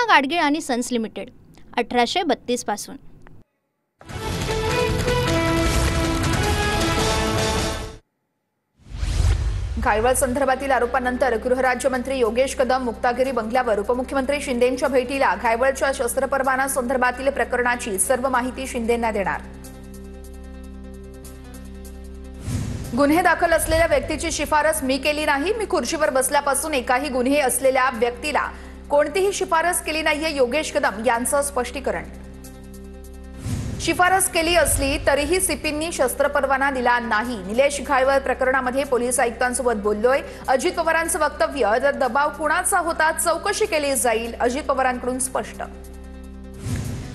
सुवर्णा गाडगीळ आणि sons limited 1832 पासून। घायवळ संदर्भातील आरोपांनंतर गृहराज्यमंत्री योगेश कदम मुक्तागिरी बंगल्यावर उपमुख्यमंत्री शिंदेंच्या भेटीला घायवळच्या शस्त्र परवाना संदर्भातील प्रकरणाची सर्व माहिती शिंदेंना देणार। गुन्हे दाखल असलेल्या व्यक्तीची शिफारस मी केली नाही। मी खुर्चीवर बसल्यापासून एकाही गुन्हे असलेल्या व्यक्तीला कोणतीही शिफारस केली नाहीये, योगेश कदम यांचं स्पष्टीकरण। शिफारस केली असली तरीही सीपींनी शस्त्र परवाना दिला नाही। निलेश घायवळ प्रकरणामध्ये पोलीस आयुक्तांसोबत बोललोय। अजित पवारांचं वक्तव्य जर दबाव कुणाचा होता चौकशी केली जाईल, अजित पवारांकडून स्पष्ट।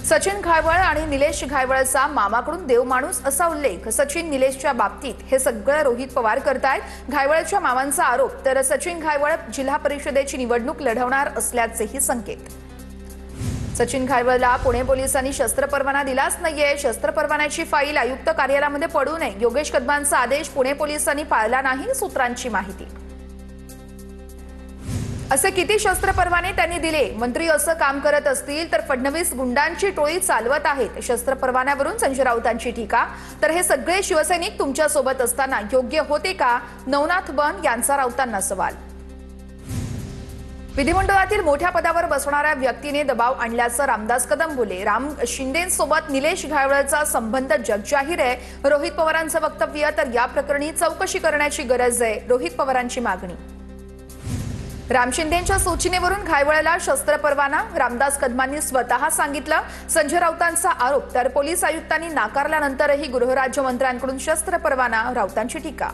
सचिन घायवळ आणि निलेश घायवळचा मामाकडून देवमाणूस असा उल्लेख सचिन निलेशच्या बाबतीत हे सगळं रोहित पवार करतायत। घायवळच्या मामांचा आरोप तर सचिन घायवळ जिल्हा परिषदेची निवडणूक लढवणार असल्याचेही संकेत। सचिन घायवळला पुणे पोलिसांनी शस्त्र परवाना दिलाच नाहीये। शस्त्र परवान्याची फाईल आयुक्त कार्यालयामध्ये पडू नये, योगेश कदमांचा आदेश पुणे पोलिसांनी पाळला नाही, सूत्रांची माहिती। असे किती शस्त्र परवाने त्यांनी दिले? मंत्री असं काम करत असतील तर फडणवीस गुंडांची टोळी चालवत आहेत। शस्त्र परवान्यावरून संजय राऊतांची टीका, तर हे सगळे शिवसैनिक तुमच्या सोबत असताना योग्य होते का? नवनाथ बन यांचा राऊतांना सवाल। विधिमंडळातील मोठ्या पदावर बसणाऱ्या व्यक्तीने दबाव आणल्याचं रामदास कदम बोलले। राम शिंदेंसोबत निलेश घायवळचा संबंध जगजाहीर आहे, रोहित पवारांचं वक्तव्य। तर या प्रकरणी चौकशी करण्याची गरज आहे, रोहित पवारांची मागणी। राम शिंदेंच्या सूचनेवरून घायवळला शस्त्र परवाना, रामदास कदमांनी स्वतः सांगितलं। संजय राऊतांचा आरोप तर पोलीस आयुक्तांनी नाकारल्यानंतरही गृहराज्यमंत्र्यांकडून शस्त्र परवाना, राऊतांची टीका।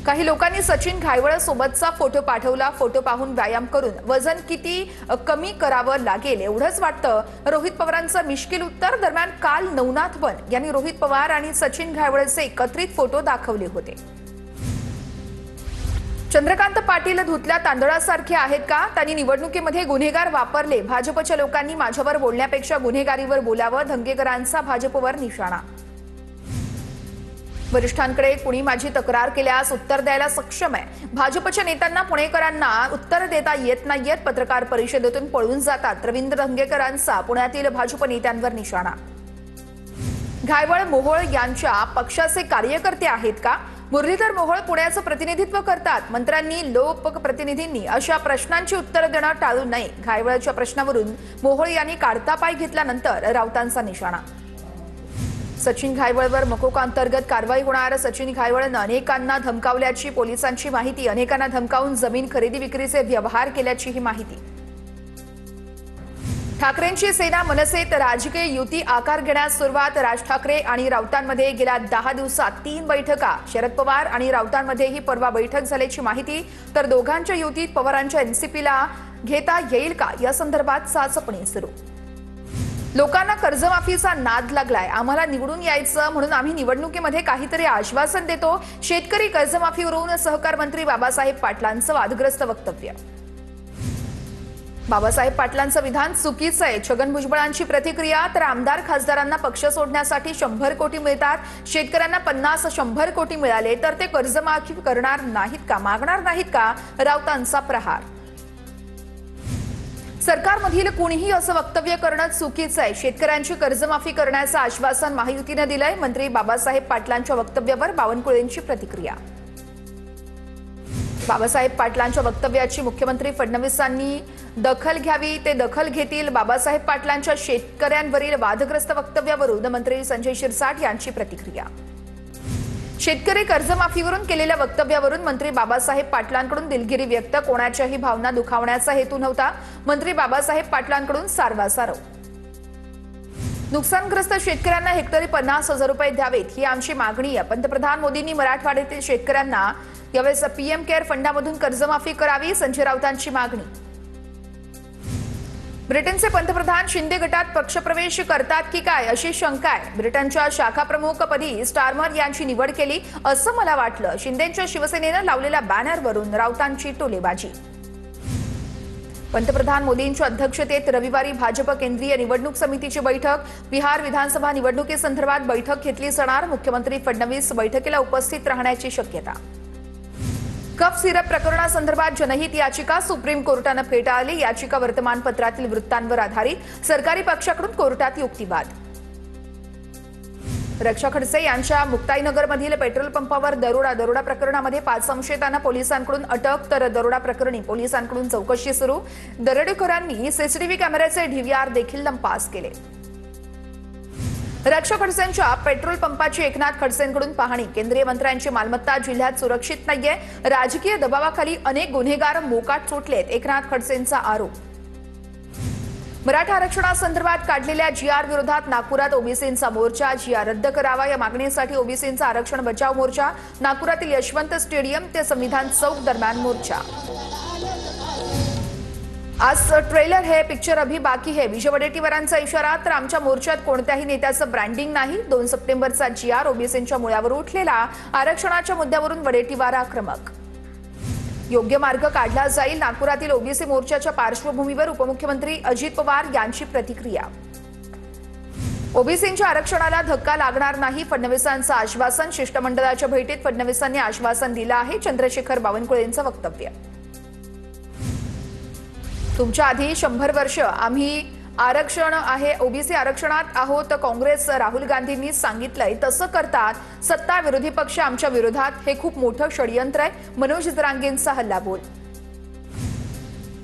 काही लोकांनी सचिन घायवळ सोबतचा फोटो पाठवला। फोटो पाहून व्यायाम करून वजन किती कमी करावं लागेल एवढंच वाटतं, रोहित पवारांचं मिश्किल उत्तर। दरम्यान काल नवनाथ बन यांनी रोहित पवार आणि सचिन घायवळचे एकत्रित फोटो दाखवले होते। चंद्रकांत पाटील धुतल्या तांदळासारखे आहेत का? त्यांनी निवडणुकीमध्ये गुन्हेगार वापरले। भाजपच्या लोकांनी माझ्यावर बोलण्यापेक्षा गुन्हेगारीवर बोलावं, धंगेकरांचा भाजपवर निशाणा। वरिष्ठांकडे कुणी माझी तक्रार केल्यास उत्तर द्यायला सक्षम आहे। भाजपच्या नेत्यांना पुणेकरांना उत्तर देता येत नाहीयेत, पत्रकार परिषदेतून पळून जातात। रवींद्र धंगेकरांचा पुण्यातील भाजप नेत्यांवर निशाणा। घायवळ मोहोळ यांच्या पक्षाचे कार्यकर्ते आहेत का? मुरलीधर मोहोळ पुण्याचं प्रतिनिधित्व करतात। मंत्र्यांनी लोकप्रतिनिधींनी अशा प्रश्नांची उत्तरं देणं टाळू नये। घायवळच्या प्रश्नावरून मोहोळ यांनी काढता पाय घेतल्यानंतर राऊतांचा निशाणा। सचिन घायवळवर मकोका अंतर्गत कारवाई होणार। सचिन घायवळनं अनेकांना धमकावल्याची पोलिसांची माहिती। अनेकांना धमकावून जमीन खरेदी विक्रीचे व्यवहार केल्याची ही माहिती। ठाकरेंची सेना मनसेत राजकीय युती आकार घेण्यास सुरुवात। राज ठाकरे आणि राऊतांमध्ये गेल्या 10 दिवसात 3 बैठका। शरद पवार आणि राऊतांमध्येही परवा बैठक झाल्याची माहिती। तर दोघांच्या युतीत पवारांच्या एनसीपीला घेता येईल का या संदर्भात चाचपणी सुरू। लोकांना कर्जमाफीचा नाद लागलाय। आम्हाला निवडून यायचं म्हणून आम्ही निवडणुकीमध्ये काहीतरी आश्वासन देतो। शेतकरी कर्जमाफीवरून सहकार मंत्री बाबासाहेब पाटलांचं वादग्रस्त वक्तव्य। बाबासाहेब पाटलांचं विधान चुकीचं आहे, छगन भुजबळांची प्रतिक्रिया। तर आमदार खासदारांना पक्ष सोडण्यासाठी 100 कोटी मिळतात। शेतकऱ्यांना 50-100 कोटी मिळाले तर ते कर्जमाफी करणार नाहीत का, मागणार नाहीत का? राऊतांचा प्रहार। सरकारमधील कुणीही असं वक्तव्य करणं चुकीचं आहे। शेतकऱ्यांची कर्जमाफी करण्याचं आश्वासन महायुतीने दिलंय। मंत्री बाबासाहेब पाटलांच्या वक्तव्यावर बावनकुळेंची प्रतिक्रिया। बाबासाहेब पाटलांच्या वक्तव्याची मुख्यमंत्री फडणवीसांनी दखल घ्यावी, ते दखल घेतील। बाबासाहेब पाटलांच्या शेतकऱ्यांवरील वादग्रस्त वक्तव्यावरून मंत्री संजय शिरसाट यांची प्रतिक्रिया। शेतकरी कर्जमाफीवरून केलेल्या वक्तव्यावरून मंत्री बाबासाहेब पाटलांकडून दिलगिरी व्यक्त। कोणाच्याही भावना दुखावण्याचा हेतू नव्हता। मंत्री बाबासाहेब पाटलांकडून सारवासारव। नुकसानग्रस्त शेतकऱ्यांना हेक्टरी 50,000 रुपये द्यावेत ही आमची मागणी आहे। पंतप्रधान मोदींनी मराठवाड्यातील शेतकऱ्यांना यावेळेस पीएम केअर फंडामधून कर्जमाफी करावी, संजय राऊतांची मागणी। ब्रिटनचे पंतप्रधान शिंदे गटात पक्षप्रवेश करतात की काय अशी शंका आहे। ब्रिटनच्या शाखा प्रमुखपदी स्टारमर यांची निवड केली असं मला वाटलं। शिंदेंच्या शिवसेनेनं लावलेल्या बॅनरवरून राऊतांची टोलेबाजी। पंतप्रधान मोदींच्या अध्यक्षतेत रविवारी भाजप केंद्रीय निवडणूक समितीची बैठक। बिहार विधानसभा कफ सिरप प्रकरणासंदर्भात जनहित याचिका सुप्रीम कोर्टानं फेटाळली। याचिका वर्तमानपत्रातील वृत्तांवर आधारित सरकारी पक्षाकडून कोर्टात युक्तिवाद। रक्षा खडसे यांच्या मुक्ताईनगरमधील पेट्रोल पंपावर दरोडा प्रकरणामध्ये 5 संशयितांना पोलिसांकडून अटक, तर दरोडा प्रकरणी पोलिसांकडून चौकशी सुरू। दरोडेखोरांनी सीसीटीव्ही कॅमेऱ्याचे DVR देखील लंपास केले। रक्षा खडसेंच्या पेट्रोल पंपाची एकनाथ खडसेंकडून पाहणी। केंद्रीय मंत्र्यांची मालमत्ता जिल्ह्यात सुरक्षित नाहीये, राजकीय दबावाखाली अनेक गुन्हेगार मोकाट सुटलेत, एकनाथ खडसेंचा आरोप। मराठा आरक्षणासंदर्भात काढलेल्या GR विरोधात नागपुरात ओबीसींचा मोर्चा। GR रद्द करावा या मागणीसाठी ओबीसींचा आरक्षण बचाव मोर्चा। नागपुरातील यशवंत स्टेडियम ते संविधान चौक दरम्यान मोर्चा। आज ट्रेलर है, पिक्चर अभी बाकी है, विजय वडेट्टीवारांचा इशारा। तर आमच्या मोर्चात कोणत्याही नेत्याचं ब्रँडिंग नाही। 2 सप्टेंबरचा GR ओबीसींच्या मुळावर उठलेला आरक्षणाच्या मुद्द्यावरून वडेट्टीवार आक्रमक। योग्य मार्ग काढला जाईल, नागपुरातील ओबीसी मोर्चाच्या पार्श्वभूमीवर उपमुख्यमंत्री अजित पवार यांची प्रतिक्रिया। ओबीसींच्या आरक्षणाला धक्का लागणार नाही, फडणवीसांचं आश्वासन। शिष्टमंडळाच्या भेटीत फडणवीसांनी आश्वासन दिलं आहे, चंद्रशेखर बावनकुळेंचं वक्तव्य। तुमच्या आधी 100 वर्ष आम्ही आरक्षण आहे, ओबीसी आरक्षणात आहोत। काँग्रेस राहुल गांधींनी सांगितलंय तसं करतात। सत्ता विरोधी पक्ष आमच्या विरोधात, हे खूप मोठं षडयंत्र आहे। मनोज जरांगेंचा हल्लाबोल।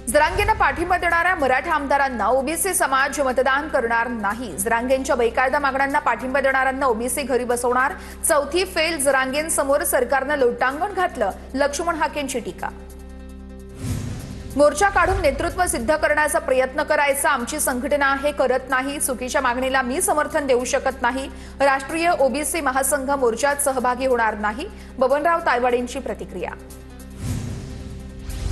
जरांगेंना पाठिंबा देणाऱ्या मराठा आमदारांना ओबीसी समाज मतदान करणार नाही। जरांगेंच्या बेकायदा मागण्यांना पाठिंबा देणाऱ्यांना ओबीसी घरी बसवणार। चौथी फेल जरांगेंसमोर सरकारनं लोटांगण घातलं, लक्ष्मण हाकेंची टीका। मोर्चा काढून नेतृत्व सिद्ध करण्याचा प्रयत्न करायचा, आमची संघटना हे करत नाही। चुकीच्या मागणीला मी समर्थन देऊ शकत नाही। राष्ट्रीय ओबीसी महासंघ मोर्चात सहभागी होणार नाही, बबनराव तायवाडेंची प्रतिक्रिया।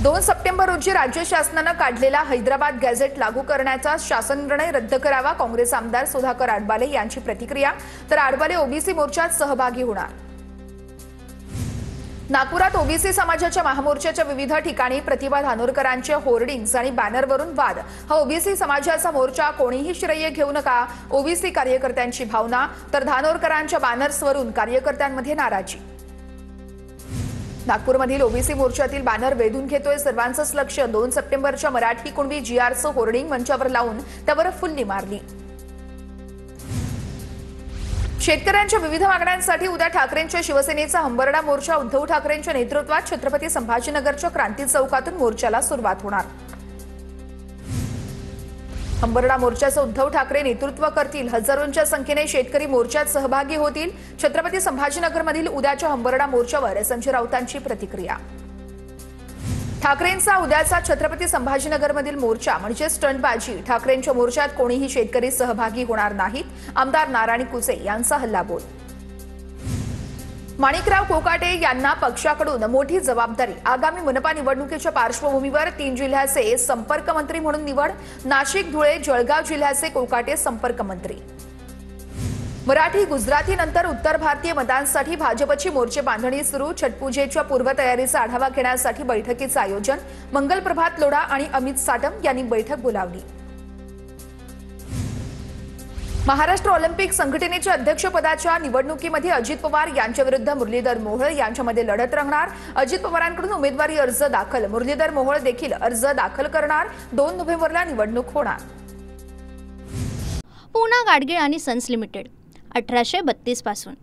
2 सप्टेंबर रोजी राज्य शासनानं काढलेला हैदराबाद गॅझेट लागू करण्याचा शासन निर्णय रद्द करावा, काँग्रेस आमदार सुधाकर आडबाले यांची प्रतिक्रिया। तर आडबाले ओबीसी मोर्चात सहभागी होणार। नागपुरात ओबीसी समाजाच्या महामोर्चाच्या विविध ठिकाणी प्रतिभा धानोरकरांचे होर्डिंग्स आणि बॅनरवरून वाद। हा ओबीसी समाजाचा मोर्चा, कोणीही श्रेय घेऊ नका, ओबीसी कार्यकर्त्यांची भावना। तर धानोरकरांच्या बॅनर्सवरून कार्यकर्त्यांमध्ये नाराजी। नागपूरमधील ओबीसी मोर्चातील बॅनर वेधून घेतोय सर्वांचंच लक्ष। 2 सप्टेंबरच्या मराठी कुणबी GRचं होर्डिंग मंचावर लावून त्यावर फुल्ली मारली। शेतकऱ्यांच्या विविध मागण्यांसाठी उद्या ठाकरेंच्या शिवसेनेचा हंबरडा मोर्चा। उद्धव ठाकरेंच्या नेतृत्वात छत्रपती संभाजीनगरच्या क्रांती चौकातून मोर्चाला सुरुवात होणार। हंबरडा मोर्चाचं उद्धव ठाकरे नेतृत्व करतील। हजारोंच्या संख्येने शेतकरी मोर्चात सहभागी होतील। छत्रपती संभाजीनगरमधील उद्याच्या हंबरडा मोर्चावर संजय राऊतांची प्रतिक्रिया। ठाकरेंचा उद्याचा छत्रपती संभाजीनगरमधील मोर्चा म्हणजे स्टंटबाजी। ठाकरेंच्या मोर्चात कोणीही शेतकरी सहभागी होणार नाहीत, आमदार नारायण कुचे यांचा हल्लाबोल। माणिकराव कोकाटे यांना पक्षाकडून मोठी जबाबदारी। आगामी मनपा निवडणुकीच्या पार्श्वभूमीवर 3 जिल्ह्याचे संपर्क मंत्री म्हणून निवड। नाशिक, धुळे, जळगाव जिल्ह्याचे कोकाटे संपर्क मंत्री। मराठी गुजराती नंतर उत्तर भारतीय मतांसाठी भाजपची मोर्चे बांधणी सुरू। छठपूजेच्या पूर्वतयारीचा आढावा घेण्यासाठी बैठकीचं आयोजन। मंगलप्रभात लोढा आणि अमित साटम यांनी बैठक बोलावली। महाराष्ट्र ऑलिम्पिक संघटनेच्या अध्यक्षपदाच्या निवडणुकीमध्ये अजित पवार यांच्याविरुद्ध मुरलीधर मोहोळ यांच्यामध्ये लढत रंगणार। अजित पवारांकडून उमेदवारी अर्ज दाखल, मुरलीधर मोहोळ देखील अर्ज दाखल करणार। 2 नोव्हेंबरला निवडणूक होणार। पूना गाडगीळ आणि सन्स लिमिटेड 1832 पासून